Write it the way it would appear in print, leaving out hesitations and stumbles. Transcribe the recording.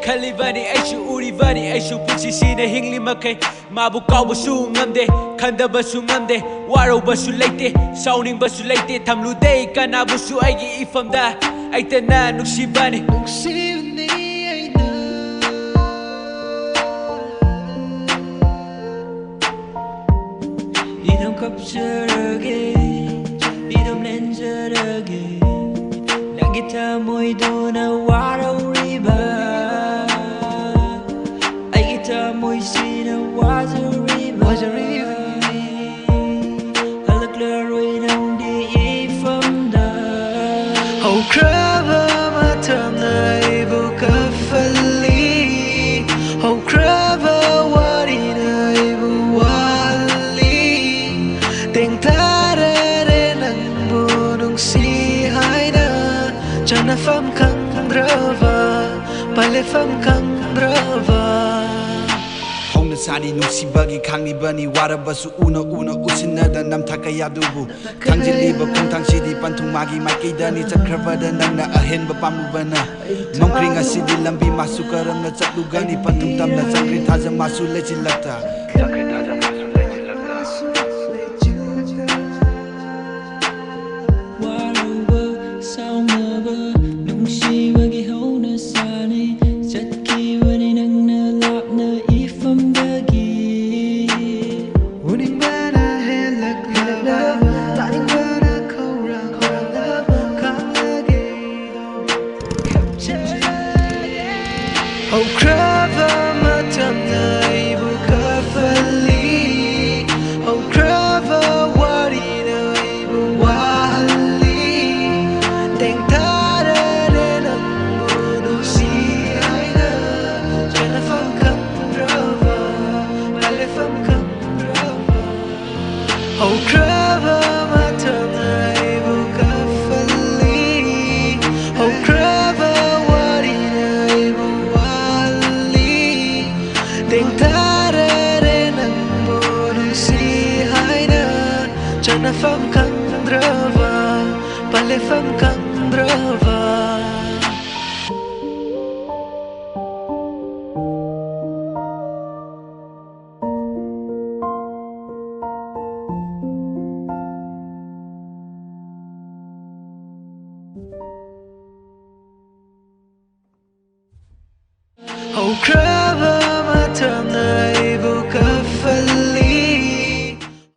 Kalibani, Aishu Urivani, Aishu Puchisi, the Hingli Mackay, Mabu Kawasu Ngamde, Kandabasu Ngamde, Waro Basu Late, Sounding Basu Late, Tamlude, Kanabusu Aigi from that, Aitana Nushibani, you don't capture again, you don't lenser again, Nagita Moidona, Waro River. Moisina was a river. I look right on the from the Houkhraba, Matamna, Bukafali. Houkhraba, what in a Wali. Think that and Bunung si Haida. Janafam Kandrava, Palefam Kandrava. Sani Nusibagi Kangi Bunny, Warabasu Uno Usinada Namtakaya Dubu, Kanjiliba Kuntang City Pantumagi, Maki Dani Takravada Nana, Ahenba Pamubana, Monkringa City Lambi Masukaram, Natsapugani Pantum, Nazakritaza Masu Lechilata. Houkhraba.